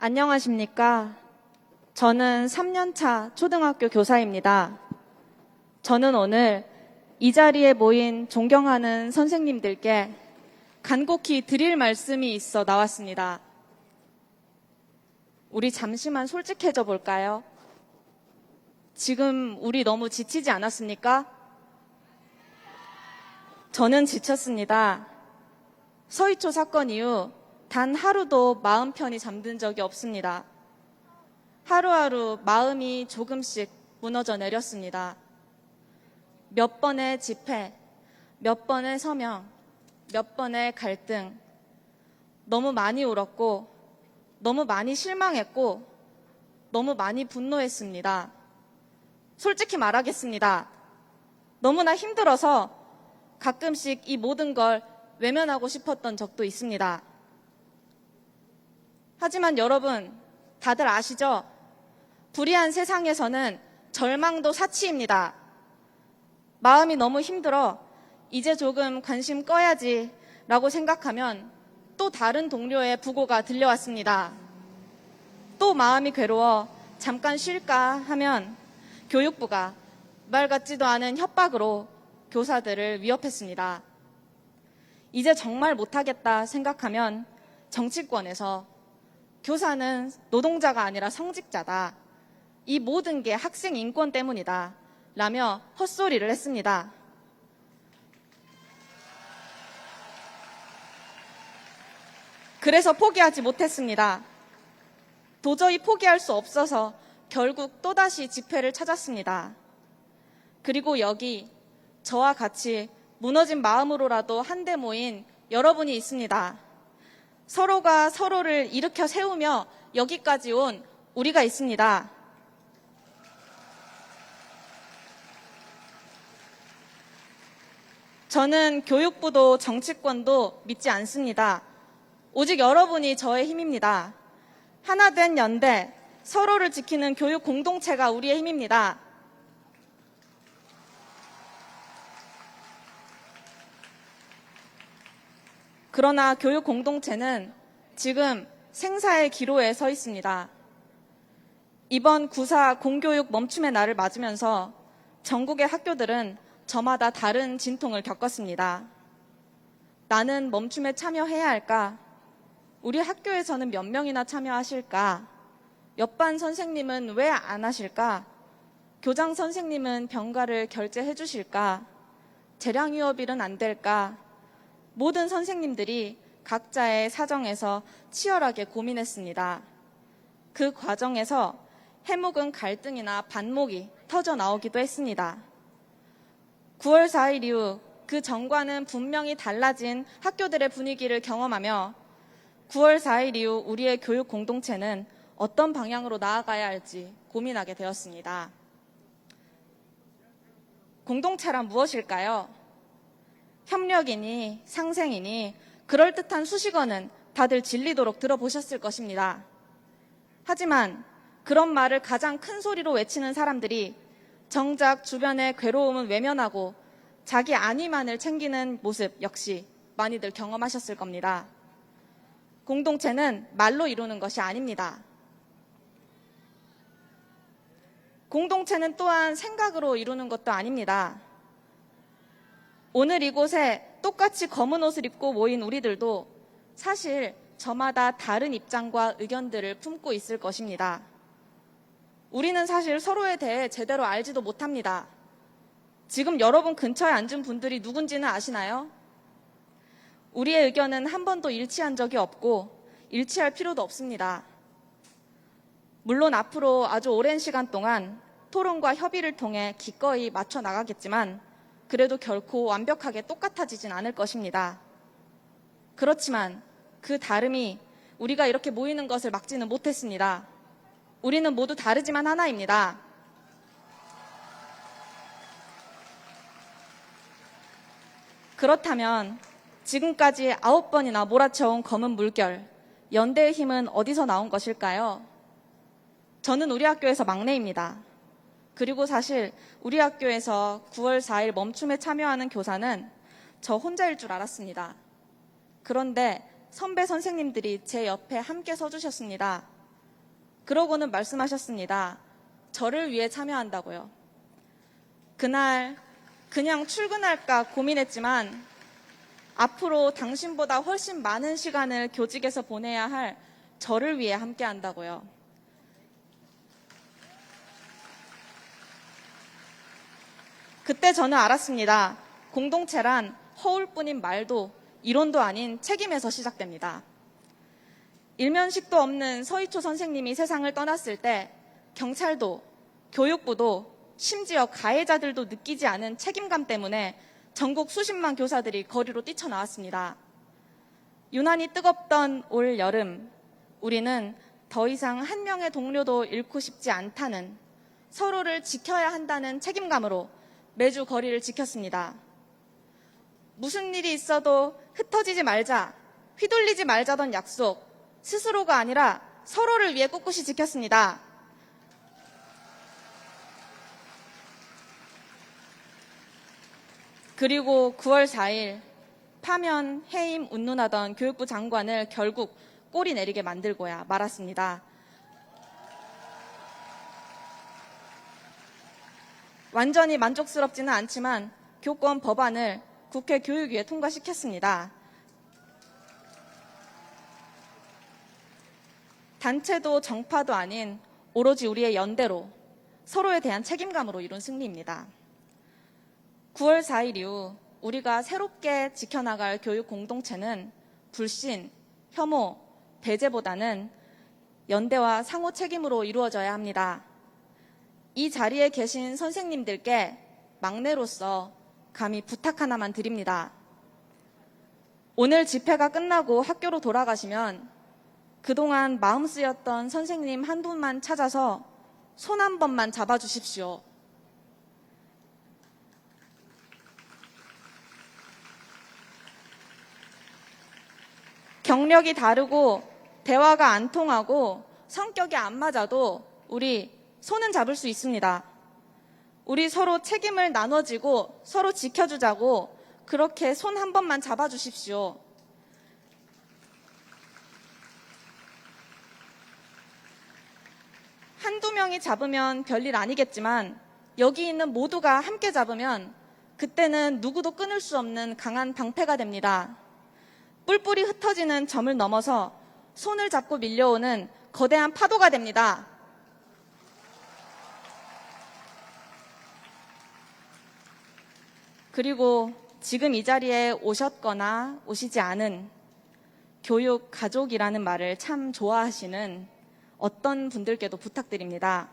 안녕하십니까. 저는 3년차 초등학교 교사입니다. 저는 오늘 이 자리에 모인 존경하는 선생님들께 간곡히 드릴 말씀이 있어 나왔습니다. 우리 잠시만 솔직해져 볼까요? 지금 우리 너무 지치지 않았습니까? 저는 지쳤습니다. 서희초 사건 이후 단 하루도 마음 편히 잠든 적이 없습니다. 하루하루 마음이 조금씩 무너져 내렸습니다. 몇 번의 집회, 몇 번의 서명, 몇 번의 갈등, 너무 많이 울었고, 너무 많이 실망했고, 너무 많이 분노했습니다. 솔직히 말하겠습니다. 너무나 힘들어서 가끔씩 이 모든 걸 외면하고 싶었던 적도 있습니다. 하지만 여러분, 다들 아시죠? 불의한 세상에서는 절망도 사치입니다. 마음이 너무 힘들어 이제 조금 관심 꺼야지 라고 생각하면 또 다른 동료의 부고가 들려왔습니다. 또 마음이 괴로워 잠깐 쉴까 하면 교육부가 말 같지도 않은 협박으로 교사들을 위협했습니다. 이제 정말 못하겠다 생각하면 정치권에서 교사는 노동자가 아니라 성직자다. 이 모든 게 학생 인권 때문이다. 라며 헛소리를 했습니다. 그래서 포기하지 못했습니다. 도저히 포기할 수 없어서 결국 또다시 집회를 찾았습니다. 그리고 여기 저와 같이 무너진 마음으로라도 한데 모인 여러분이 있습니다. 서로가 서로를 일으켜 세우며 여기까지 온 우리가 있습니다. 저는 교육부도 정치권도 믿지 않습니다. 오직 여러분이 저의 힘입니다. 하나된 연대, 서로를 지키는 교육 공동체가 우리의 힘입니다. 그러나 교육 공동체는 지금 생사의 기로에 서 있습니다. 이번 9.4 공교육 멈춤의 날을 맞으면서 전국의 학교들은 저마다 다른 진통을 겪었습니다. 나는 멈춤에 참여해야 할까? 우리 학교에서는 몇 명이나 참여하실까? 옆반 선생님은 왜 안 하실까? 교장 선생님은 병가를 결제해 주실까? 재량휴업일은 안 될까? 모든 선생님들이 각자의 사정에서 치열하게 고민했습니다. 그 과정에서 해묵은 갈등이나 반목이 터져 나오기도 했습니다. 9월 4일 이후 그 전과는 분명히 달라진 학교들의 분위기를 경험하며 9월 4일 이후 우리의 교육 공동체는 어떤 방향으로 나아가야 할지 고민하게 되었습니다. 공동체란 무엇일까요? 협력이니 상생이니 그럴듯한 수식어는 다들 질리도록 들어보셨을 것입니다. 하지만 그런 말을 가장 큰 소리로 외치는 사람들이 정작 주변의 괴로움은 외면하고 자기 안위만을 챙기는 모습 역시 많이들 경험하셨을 겁니다. 공동체는 말로 이루는 것이 아닙니다. 공동체는 또한 생각으로 이루는 것도 아닙니다. 오늘 이곳에 똑같이 검은 옷을 입고 모인 우리들도 사실 저마다 다른 입장과 의견들을 품고 있을 것입니다. 우리는 사실 서로에 대해 제대로 알지도 못합니다. 지금 여러분 근처에 앉은 분들이 누군지는 아시나요? 우리의 의견은 한 번도 일치한 적이 없고 일치할 필요도 없습니다. 물론 앞으로 아주 오랜 시간 동안 토론과 협의를 통해 기꺼이 맞춰 나가겠지만 그래도 결코 완벽하게 똑같아지진 않을 것입니다. 그렇지만 그 다름이 우리가 이렇게 모이는 것을 막지는 못했습니다. 우리는 모두 다르지만 하나입니다. 그렇다면 지금까지 9번이나 몰아쳐온 검은 물결, 연대의 힘은 어디서 나온 것일까요? 저는 우리 학교에서 막내입니다. 그리고 사실 우리 학교에서 9월 4일 멈춤에 참여하는 교사는 저 혼자일 줄 알았습니다. 그런데 선배 선생님들이 제 옆에 함께 서주셨습니다. 그러고는 말씀하셨습니다. 저를 위해 참여한다고요. 그날 그냥 출근할까 고민했지만 앞으로 당신보다 훨씬 많은 시간을 교직에서 보내야 할 저를 위해 함께한다고요. 그때 저는 알았습니다. 공동체란 허울뿐인 말도 이론도 아닌 책임에서 시작됩니다. 일면식도 없는 서희초 선생님이 세상을 떠났을 때 경찰도 교육부도 심지어 가해자들도 느끼지 않은 책임감 때문에 전국 수십만 교사들이 거리로 뛰쳐나왔습니다. 유난히 뜨겁던 올 여름, 우리는 더 이상 한 명의 동료도 잃고 싶지 않다는, 서로를 지켜야 한다는 책임감으로 매주 거리를 지켰습니다. 무슨 일이 있어도 흩어지지 말자, 휘둘리지 말자던 약속, 스스로가 아니라 서로를 위해 꿋꿋이 지켰습니다. 그리고 9월 4일 파면, 해임, 운운하던 교육부 장관을 결국 꼬리 내리게 만들고야 말았습니다. 완전히 만족스럽지는 않지만 교권 법안을 국회 교육위에 통과시켰습니다. 단체도 정파도 아닌 오로지 우리의 연대로, 서로에 대한 책임감으로 이룬 승리입니다. 9월 4일 이후 우리가 새롭게 지켜나갈 교육 공동체는 불신, 혐오, 배제보다는 연대와 상호 책임으로 이루어져야 합니다. 이 자리에 계신 선생님들께 막내로서 감히 부탁 하나만 드립니다. 오늘 집회가 끝나고 학교로 돌아가시면 그동안 마음 쓰였던 선생님 한 분만 찾아서 손 한 번만 잡아주십시오. 경력이 다르고 대화가 안 통하고 성격이 안 맞아도 우리 손은 잡을 수 있습니다. 우리 서로 책임을 나눠지고 서로 지켜주자고 그렇게 손 한 번만 잡아주십시오. 한두 명이 잡으면 별일 아니겠지만 여기 있는 모두가 함께 잡으면 그때는 누구도 끊을 수 없는 강한 방패가 됩니다. 뿔뿔이 흩어지는 점을 넘어서 손을 잡고 밀려오는 거대한 파도가 됩니다. 그리고 지금 이 자리에 오셨거나 오시지 않은 교육 가족이라는 말을 참 좋아하시는 어떤 분들께도 부탁드립니다.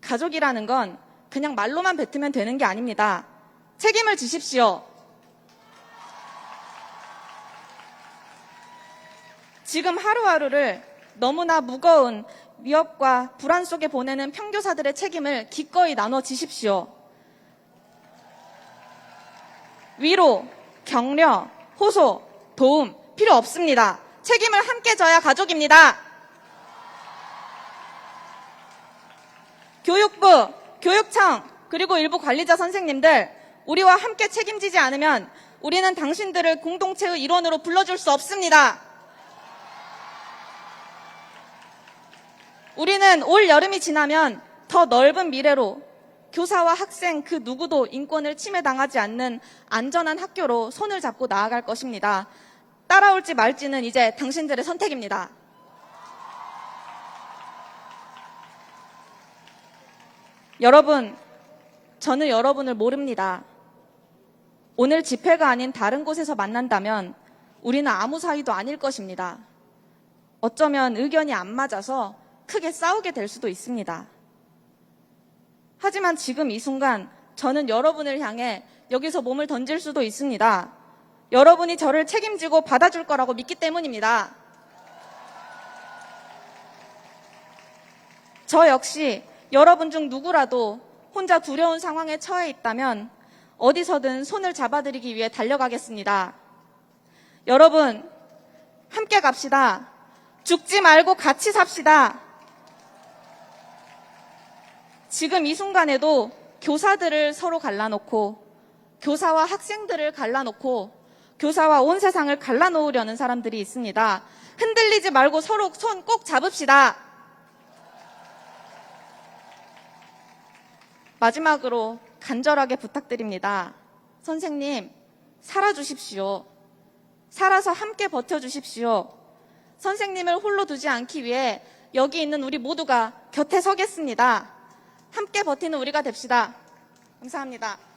가족이라는 건 그냥 말로만 뱉으면 되는 게 아닙니다. 책임을 지십시오. 지금 하루하루를 너무나 무거운 위협과 불안 속에 보내는 평교사들의 책임을 기꺼이 나눠지십시오. 위로, 격려, 호소, 도움 필요 없습니다. 책임을 함께 져야 가족입니다. 교육부, 교육청, 그리고 일부 관리자 선생님들, 우리와 함께 책임지지 않으면 우리는 당신들을 공동체의 일원으로 불러줄 수 없습니다. 우리는 올 여름이 지나면 더 넓은 미래로 교사와 학생 그 누구도 인권을 침해당하지 않는 안전한 학교로 손을 잡고 나아갈 것입니다. 따라올지 말지는 이제 당신들의 선택입니다. 여러분, 저는 여러분을 모릅니다. 오늘 집회가 아닌 다른 곳에서 만난다면 우리는 아무 사이도 아닐 것입니다. 어쩌면 의견이 안 맞아서 크게 싸우게 될 수도 있습니다. 하지만 지금 이 순간 저는 여러분을 향해 여기서 몸을 던질 수도 있습니다. 여러분이 저를 책임지고 받아줄 거라고 믿기 때문입니다. 저 역시 여러분 중 누구라도 혼자 두려운 상황에 처해 있다면 어디서든 손을 잡아드리기 위해 달려가겠습니다. 여러분, 함께 갑시다. 죽지 말고 같이 삽시다. 지금 이 순간에도 교사들을 서로 갈라놓고 교사와 학생들을 갈라놓고 교사와 온 세상을 갈라놓으려는 사람들이 있습니다. 흔들리지 말고 서로 손 꼭 잡읍시다. 마지막으로 간절하게 부탁드립니다. 선생님, 살아주십시오. 살아서 함께 버텨주십시오. 선생님을 홀로 두지 않기 위해 여기 있는 우리 모두가 곁에 서겠습니다. 함께 버티는 우리가 됩시다. 감사합니다.